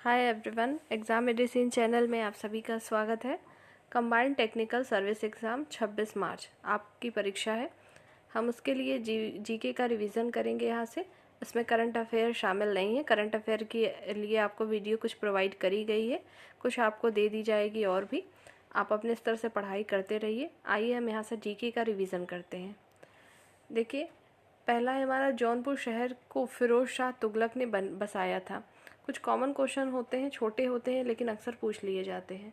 Hi everyone, exam medicine channel में आप सभी का स्वागत है। कंबाइंड टेक्निकल सर्विस एग्ज़ाम 26 मार्च आपकी परीक्षा है। हम उसके लिए जीके का रिवीजन करेंगे यहाँ से। इसमें करंट अफेयर शामिल नहीं है। करंट अफेयर के लिए आपको वीडियो कुछ प्रोवाइड करी गई है, कुछ आपको दे दी जाएगी और भी। आप अपने स्तर से पढ़ाई करते रहिए। आइए हम यहाँ से जीके का रिवीजन करते हैं। देखिए, पहला है हमारा, जौनपुर शहर को फिरोज शाह तुगलक ने बसाया था। कुछ कॉमन क्वेश्चन होते हैं, छोटे होते हैं लेकिन अक्सर पूछ लिए जाते हैं।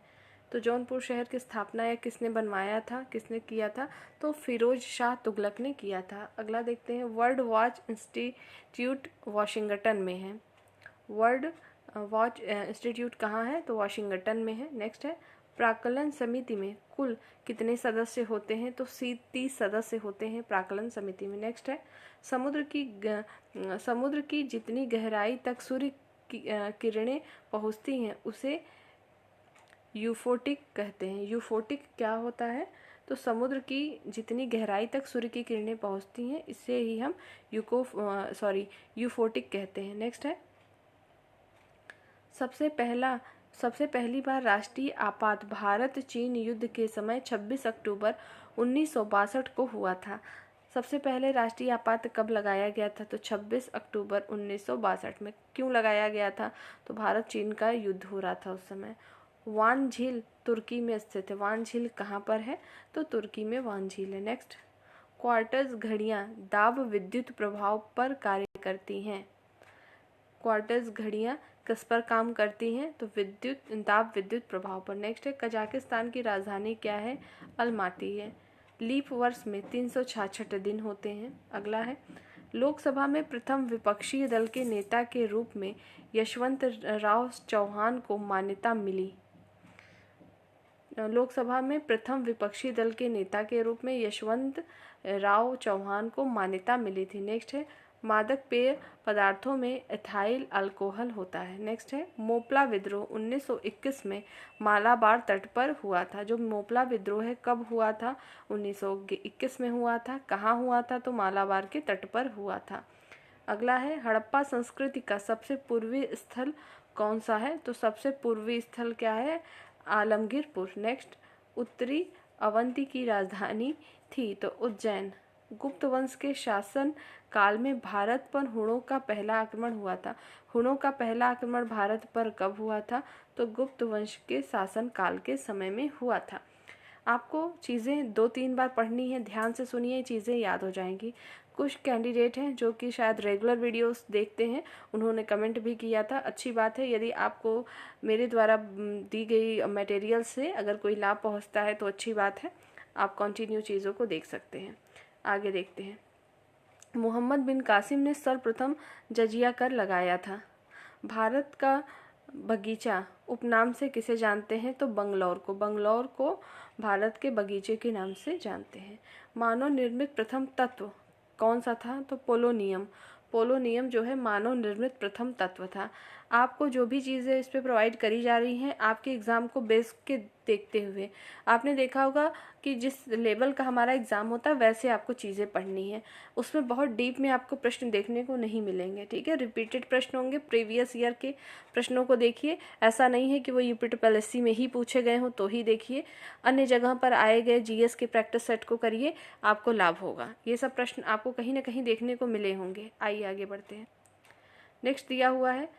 तो जौनपुर शहर की स्थापना या किसने बनवाया था, किसने किया था? तो फिरोज शाह तुगलक ने किया था। अगला देखते हैं, वर्ल्ड वॉच इंस्टीट्यूट वाशिंगटन में है। वर्ल्ड वॉच इंस्टीट्यूट कहाँ है? तो वाशिंगटन में है। नेक्स्ट है, प्राक्कलन समिति में कुल कितने सदस्य होते हैं? तो 30 सदस्य होते हैं प्राक्कलन समिति में। नेक्स्ट है, समुद्र की जितनी गहराई तक सूर्य किरणें पहुंचती हैं उसे यूफोटिक कहते हैं। यूफोटिक क्या होता है? तो समुद्र की जितनी गहराई तक सूर्य की किरणें पहुंचती हैं इसे ही हम यूफोटिक कहते हैं। नेक्स्ट है, सबसे पहली बार राष्ट्रीय आपात भारत चीन युद्ध के समय 26 अक्टूबर 1962 को हुआ था। सबसे पहले राष्ट्रीय आपात कब लगाया गया था? तो 26 अक्टूबर 1962 में। क्यों लगाया गया था? तो भारत चीन का युद्ध हो रहा था उस समय। वान झील तुर्की में स्थित है। वान झील कहाँ पर है? तो तुर्की में वान झील है। नेक्स्ट, क्वार्टज घड़ियाँ दाब विद्युत प्रभाव पर कार्य करती हैं। क्वार्टज घड़ियाँ किस पर काम करती हैं? तो दाब विद्युत प्रभाव पर। नेक्स्ट है, कजाकिस्तान की राजधानी क्या है? अलमाटी है। लीप वर्ष में 366 दिन होते हैं। अगला है, लोकसभा में प्रथम विपक्षी दल के नेता के रूप में यशवंत राव चौहान को मान्यता मिली। लोकसभा में प्रथम विपक्षी दल के नेता के रूप में यशवंत राव चौहान को मान्यता मिली थी। नेक्स्ट है, मादक पेय पदार्थों में एथाइल अल्कोहल होता है। नेक्स्ट है, मोपला विद्रोह 1921 में मालाबार तट पर हुआ था। जो मोपला विद्रोह है कब हुआ था? 1921 में हुआ था। कहाँ हुआ था? तो मालाबार के तट पर हुआ था। अगला है, हड़प्पा संस्कृति का सबसे पूर्वी स्थल कौन सा है? तो सबसे पूर्वी स्थल क्या है? आलमगीरपुर। नेक्स्ट, उत्तरी अवंती की राजधानी थी तो उज्जैन। गुप्त वंश के शासन काल में भारत पर हुणों का पहला आक्रमण हुआ था। हुणों का पहला आक्रमण भारत पर कब हुआ था? तो गुप्त वंश के शासन काल के समय में हुआ था। आपको चीज़ें 2-3 बार पढ़नी है, ध्यान से सुनिए, चीज़ें याद हो जाएंगी। कुछ कैंडिडेट हैं जो कि शायद रेगुलर वीडियोस देखते हैं, उन्होंने कमेंट भी किया था। अच्छी बात है, यदि आपको मेरे द्वारा दी गई मटेरियल से अगर कोई लाभ पहुंचता है तो अच्छी बात है, आप कंटिन्यू चीज़ों को देख सकते हैं। आगे देखते हैं, मोहम्मद बिन कासिम ने सर्वप्रथम जजिया कर लगाया था। भारत का बगीचा उपनाम से किसे जानते हैं? तो बंगलौर को। बंगलौर को भारत के बगीचे के नाम से जानते हैं। मानव निर्मित प्रथम तत्व कौन सा था? तो पोलोनियम। पोलोनियम जो है मानव निर्मित प्रथम तत्व था। आपको जो भी चीज़ें इस पे प्रोवाइड करी जा रही हैं आपके एग्ज़ाम को बेस के देखते हुए, आपने देखा होगा कि जिस लेवल का हमारा एग्ज़ाम होता है वैसे आपको चीज़ें पढ़नी है। उसमें बहुत डीप में आपको प्रश्न देखने को नहीं मिलेंगे, ठीक है। रिपीटेड प्रश्न होंगे, प्रीवियस ईयर के प्रश्नों को देखिए। ऐसा नहीं है कि वो यूपी ट्रिपल एससी में ही पूछे गए हों तो ही देखिए, अन्य जगह पर आए गए जीएस के प्रैक्टिस सेट को करिए, आपको लाभ होगा। ये सब प्रश्न आपको कहीं ना कहीं देखने को मिले होंगे। आइए आगे बढ़ते हैं। नेक्स्ट दिया हुआ है,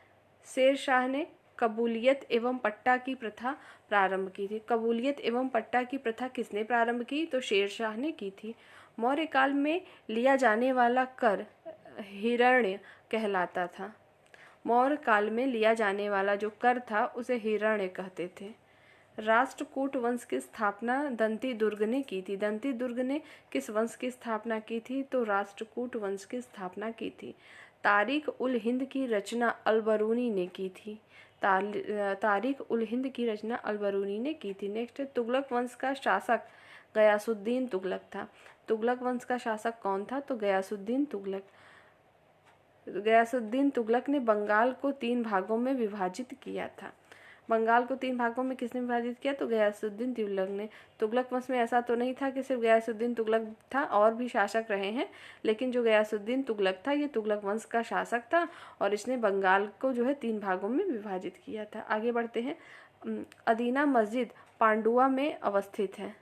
शेर शाह ने कबूलियत एवं पट्टा की प्रथा प्रारंभ की थी। कबूलियत एवं पट्टा की प्रथा किसने प्रारंभ की? तो शेर शाह ने की थी। मौर्य काल में लिया जाने वाला कर हिरण्य कहलाता था। मौर्य काल में लिया जाने वाला जो कर था उसे हिरण्य कहते थे। राष्ट्रकूट वंश की स्थापना दंती दुर्ग ने की थी। दंती दुर्ग ने किस वंश की स्थापना की थी? तो राष्ट्रकूट वंश की स्थापना की थी। तारिक उल हिंद की रचना अलबरूनी ने की थी। तारिक उल हिंद की रचना अलबरूनी ने की थी। नेक्स्ट है, तुगलक वंश का शासक गयासुद्दीन तुगलक था। तुगलक वंश का शासक कौन था? तो गयासुद्दीन तुगलक। गयासुद्दीन तुगलक ने बंगाल को 3 भागों में विभाजित किया था। बंगाल को 3 भागों में किसने विभाजित किया? तो गयासुद्दीन तुगलक ने। तुगलक वंश में ऐसा तो नहीं था कि सिर्फ गयासुद्दीन तुगलक था, और भी शासक रहे हैं, लेकिन जो गयासुद्दीन तुगलक था ये तुगलक वंश का शासक था और इसने बंगाल को जो है 3 भागों में विभाजित किया था। आगे बढ़ते हैं। अदीना मस्जिद पांडुआ में अवस्थित है।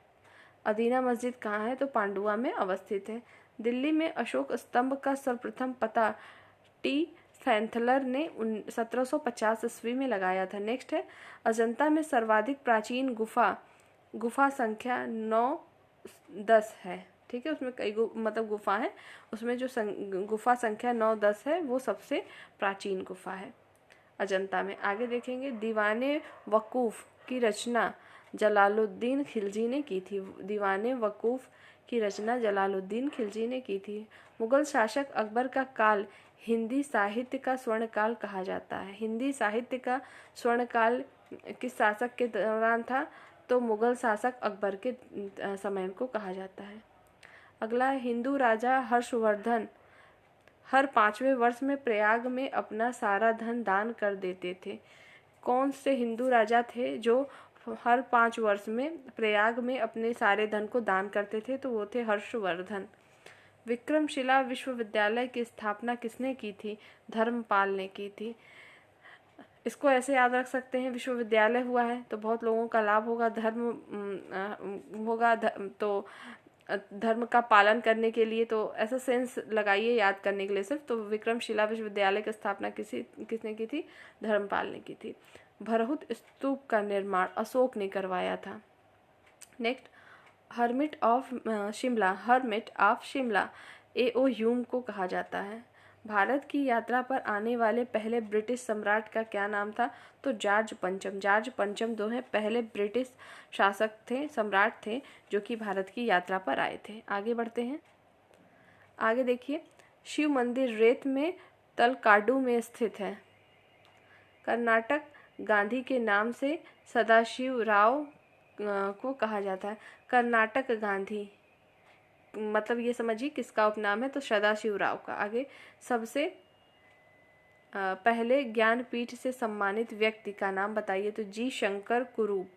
अदीना मस्जिद कहाँ है? तो पांडुआ में अवस्थित है। दिल्ली में अशोक स्तंभ का सर्वप्रथम पता टी फैंथलर ने 1750 ईस्वी में लगाया था। नेक्स्ट है, अजंता में सर्वाधिक प्राचीन गुफा संख्या 9-10 है। ठीक है, उसमें कई मतलब गुफा है, उसमें जो गुफा संख्या 9-10 है वो सबसे प्राचीन गुफा है अजंता में। आगे देखेंगे, दीवाने वकूफ़ की रचना जलालुद्दीन खिलजी ने की थी। दीवाने वकूफ़ की रचना जलालुद्दीन खिलजी ने की थी। मुगल शासक अकबर का काल हिंदी साहित्य का स्वर्णकाल कहा जाता है। हिंदी साहित्य का स्वर्णकाल किस शासक के दौरान था? तो मुगल शासक अकबर के समय को कहा जाता है। अगला, हिंदू राजा हर्षवर्धन हर 5वें वर्ष में प्रयाग में अपना सारा धन दान कर देते थे। कौन से हिंदू राजा थे जो हर 5 वर्ष में प्रयाग में अपने सारे धन को दान करते थे? तो वो थे हर्षवर्धन। विक्रमशिला विश्वविद्यालय की स्थापना किसने की थी? धर्मपाल ने की थी। इसको ऐसे याद रख सकते हैं, विश्वविद्यालय हुआ है तो बहुत लोगों का लाभ होगा, तो धर्म का पालन करने के लिए, तो ऐसा सेंस लगाइए याद करने के लिए सिर्फ। तो विक्रमशिला विश्वविद्यालय की स्थापना किसने की थी? धर्मपाल ने की थी। भरहुत स्तूप का निर्माण अशोक ने करवाया था। Next, hermit of Shimla A.O. Hume को कहा जाता है। भारत की यात्रा पर आने वाले पहले ब्रिटिश सम्राट का क्या नाम था? तो जॉर्ज पंचम। जॉर्ज पंचम जो है पहले ब्रिटिश शासक थे, सम्राट थे जो कि भारत की यात्रा पर आए थे। आगे बढ़ते हैं। आगे देखिए, शिव मंदिर रेत में तलकाडू में स्थित है। कर्नाटक गांधी के नाम से सदाशिव राव को कहा जाता है। कर्नाटक गांधी मतलब ये समझिए किसका उपनाम है? तो सदाशिव राव का। आगे, सबसे पहले ज्ञानपीठ से सम्मानित व्यक्ति का नाम बताइए? तो जी शंकर कुरूप।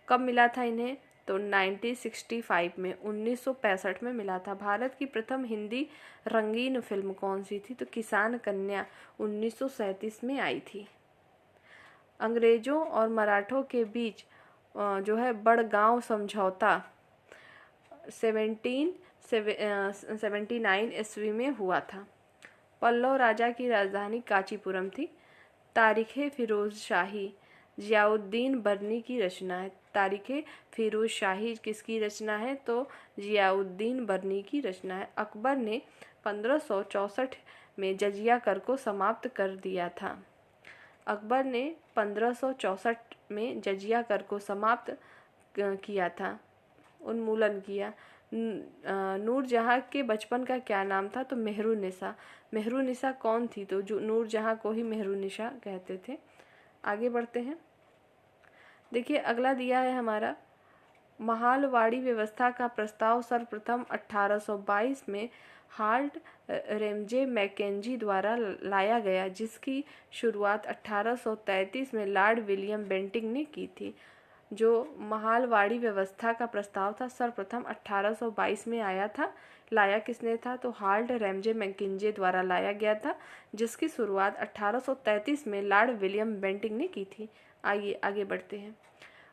कब मिला था इन्हें? तो 1965 में, 1965 में मिला था। भारत की प्रथम हिंदी रंगीन फिल्म कौन सी थी? तो किसान कन्या 1937 में आई थी। अंग्रेजों और मराठों के बीच जो है बड़गांव समझौता 1779 ईस्वी में हुआ था। पल्लव राजा की राजधानी कांचीपुरम थी। तारीख़े फिरोज शाही जियाउद्दीन बर्नी की रचना है। तारीख़े फिरोज शाही किसकी रचना है? तो जियाउद्दीन बर्नी की रचना है। अकबर ने 1564 में जजिया कर को समाप्त कर दिया था। अकबर ने 1564 में जजिया कर को समाप्त किया था, उन्मूलन किया। नूरजहाँ के बचपन का क्या नाम था? तो मेहरुनिसा। मेहरुनिसा कौन थी? तो जो नूरजहाँ को ही मेहरुनिसा कहते थे। आगे बढ़ते हैं। देखिए, अगला दिया है हमारा, महालवाड़ी व्यवस्था का प्रस्ताव सर्वप्रथम 1822 में हार्ट रेमजे मैकेंजी द्वारा लाया गया, जिसकी शुरुआत 1833 में लॉर्ड विलियम बेंटिंक ने की थी। जो महालवाड़ी व्यवस्था का प्रस्ताव था सर्वप्रथम 1822 में आया था। लाया किसने था? तो हार्ट रेमजे मैकेंजी द्वारा लाया गया था, जिसकी शुरुआत 1833 में लॉर्ड विलियम बेंटिंक ने की थी। आइए आगे बढ़ते हैं।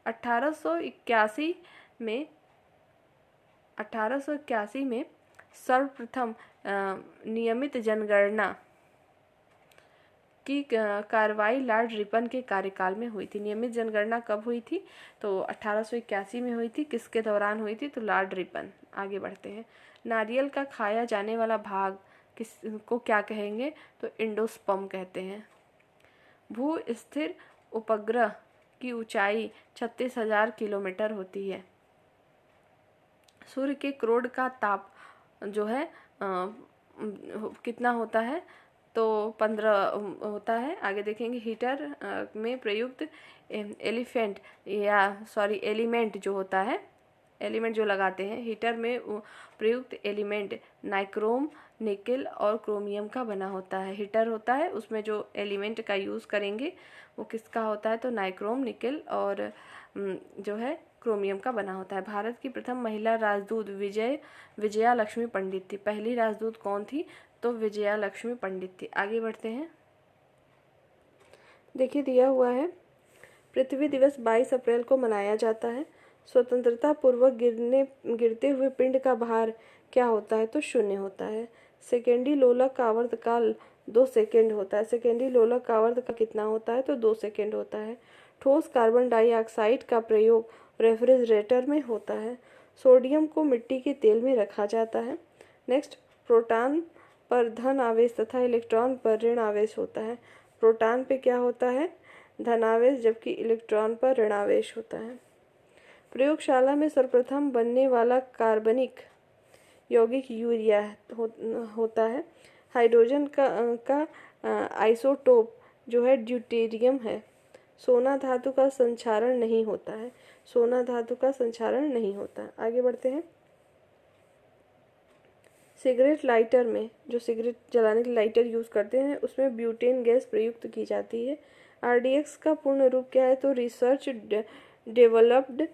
1881 में सर्वप्रथम नियमित जनगणना की कार्रवाई लॉर्ड रिपन के कार्यकाल में हुई थी। नियमित जनगणना कब हुई थी? तो 1881 में हुई थी। किसके दौरान हुई थी? तो लॉर्ड रिपन। आगे बढ़ते हैं। नारियल का खाया जाने वाला भाग किसको क्या कहेंगे? तो एंडोस्पर्म कहते हैं। भू स्थिर उपग्रह की ऊंचाई 36,000 किलोमीटर होती है। सूर्य के क्रोड का ताप जो है कितना होता है? तो 15 होता है। आगे देखेंगे, हीटर में प्रयुक्त एलिमेंट जो होता है एलिमेंट जो लगाते हैं, हीटर में प्रयुक्त एलिमेंट नाइक्रोम, निकेल और क्रोमियम का बना होता है। हीटर होता है, उसमें जो एलिमेंट का यूज़ करेंगे वो किसका होता है, तो नाइक्रोम, निकेल और जो है क्रोमियम का बना होता है। भारत की प्रथम महिला राजदूत विजया लक्ष्मी पंडित थी। पहली राजदूत कौन थी, तो विजया लक्ष्मी पंडित थी। आगे बढ़ते हैं, देखिए दिया हुआ है, पृथ्वी दिवस 22 अप्रैल को मनाया जाता है। स्वतंत्रता पूर्वक गिरते हुए पिंड का भार क्या होता है, तो शून्य होता है। सेकेंडी लोलक आवर्तकाल 2 सेकेंड होता है। सेकेंडी लोलक आवर्तकाल कितना होता है, तो 2 सेकेंड होता है। ठोस कार्बन डाइऑक्साइड का प्रयोग रेफ्रिजरेटर में होता है। सोडियम को मिट्टी के तेल में रखा जाता है। नेक्स्ट, प्रोटॉन पर धन आवेश तथा इलेक्ट्रॉन पर ऋण आवेश होता है। प्रोटॉन पे क्या होता है, धनावेश, जबकि इलेक्ट्रॉन पर ऋणावेश होता है। प्रयोगशाला में सर्वप्रथम बनने वाला कार्बनिक यौगिक यूरिया होता है। हाइड्रोजन का आइसोटोप जो है ड्यूटेरियम है। सोना धातु का संचारण नहीं होता है। सोना धातु का संचारण नहीं होता है। आगे बढ़ते हैं, सिगरेट लाइटर में, जो सिगरेट जलाने के लाइटर यूज़ करते हैं, उसमें ब्यूटेन गैस प्रयुक्त की जाती है। आरडीएक्स का पूर्ण रूप क्या है, तो रिसर्च डेवलप्ड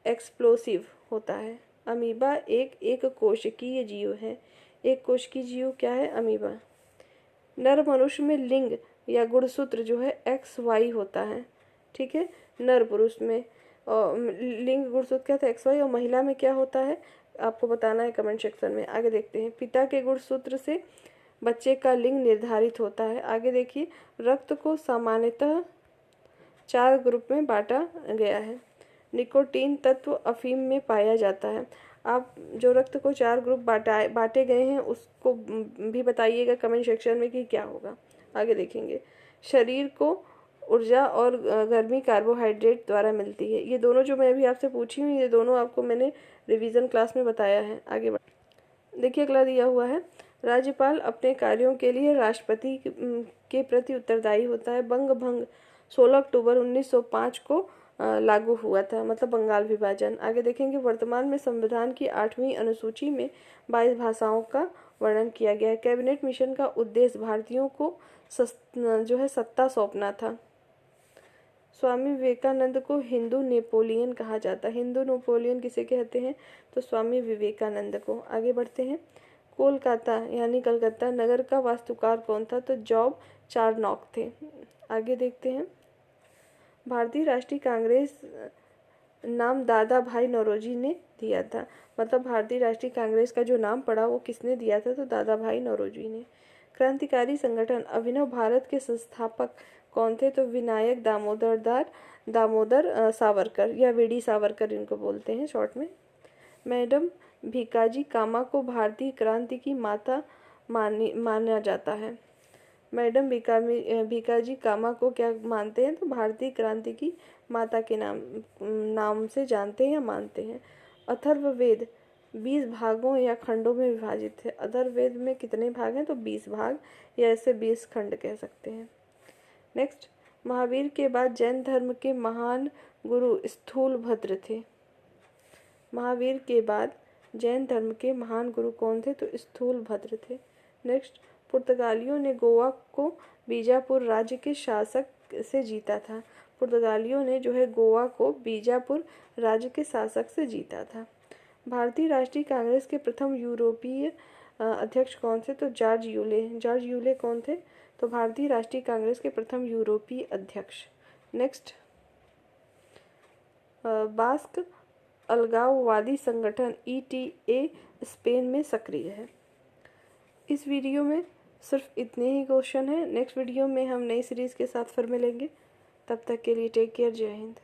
एक्सप्लोसिव होता है। अमीबा एक कोशिकीय जीव है। एक कोशिकीय जीव क्या है, अमीबा। नर मनुष्य में लिंग या गुणसूत्र जो है XY होता है, ठीक है। नर पुरुष में और लिंग गुणसूत्र क्या था, XY, और महिला में क्या होता है, आपको बताना है कमेंट सेक्शन में। आगे देखते हैं, पिता के गुणसूत्र से बच्चे का लिंग निर्धारित होता है। आगे देखिए, रक्त को सामान्यतः 4 ग्रुप में बांटा गया है। निकोटीन तत्व अफीम में पाया जाता है। आप जो रक्त को 4 ग्रुप बांटे गए हैं उसको भी बताइएगा कमेंट सेक्शन में कि क्या होगा। आगे देखेंगे, शरीर को ऊर्जा और गर्मी कार्बोहाइड्रेट द्वारा मिलती है। ये दोनों जो मैं अभी आपसे पूछी हूँ, ये दोनों आपको मैंने रिवीजन क्लास में बताया है। आगे देखिए, अगला दिया हुआ है, राज्यपाल अपने कार्यों के लिए राष्ट्रपति के प्रति उत्तरदायी होता है। बंग भंग 16 अक्टूबर 1905 को लागू हुआ था, मतलब बंगाल विभाजन। आगे देखेंगे, वर्तमान में संविधान की 8वीं अनुसूची में 22 भाषाओं का वर्णन किया गया है। कैबिनेट मिशन का उद्देश्य भारतीयों को जो है सत्ता सौंपना था। स्वामी विवेकानंद को हिंदू नेपोलियन कहा जाता है। हिंदू नेपोलियन किसे कहते हैं, तो स्वामी विवेकानंद को। आगे बढ़ते हैं, कोलकाता यानी कलकत्ता नगर का वास्तुकार कौन था, तो जॉब चारनॉक थे। आगे देखते हैं, भारतीय राष्ट्रीय कांग्रेस नाम दादा भाई नौरोजी ने दिया था। मतलब भारतीय राष्ट्रीय कांग्रेस का जो नाम पड़ा वो किसने दिया था, तो दादा भाई नौरोजी ने। क्रांतिकारी संगठन अभिनव भारत के संस्थापक कौन थे, तो विनायक दामोदर सावरकर या वीडी सावरकर इनको बोलते हैं शॉर्ट में। मैडम भीकाजी कामा को भारतीय क्रांति की माता माना जाता है। मैडम भीकाजी कामा को क्या मानते हैं, तो भारतीय क्रांति की माता के नाम से जानते हैं या मानते हैं। अथर्ववेद 20 भागों या खंडों में विभाजित है। अथर्ववेद में कितने भाग हैं, तो 20 भाग या ऐसे 20 खंड कह सकते हैं। नेक्स्ट, महावीर के बाद जैन धर्म के महान गुरु स्थूलभद्र थे। महावीर के बाद जैन धर्म के महान गुरु कौन थे, तो स्थूलभद्र थे। नेक्स्ट, पुर्तगालियों ने गोवा को बीजापुर राज्य के शासक से जीता था। पुर्तगालियों ने जो है गोवा को बीजापुर राज्य के शासक से जीता था। भारतीय राष्ट्रीय कांग्रेस के प्रथम यूरोपीय अध्यक्ष कौन थे, तो जॉर्ज यूले। जॉर्ज यूले कौन थे, तो भारतीय राष्ट्रीय कांग्रेस के प्रथम यूरोपीय अध्यक्ष। नेक्स्ट, बास्क अलगाववादी संगठन ETA स्पेन में सक्रिय है। इस वीडियो में सिर्फ इतने ही क्वेश्चन हैं। नेक्स्ट वीडियो में हम नई सीरीज़ के साथ फिर मिलेंगे। तब तक के लिए टेक केयर, जय हिंद।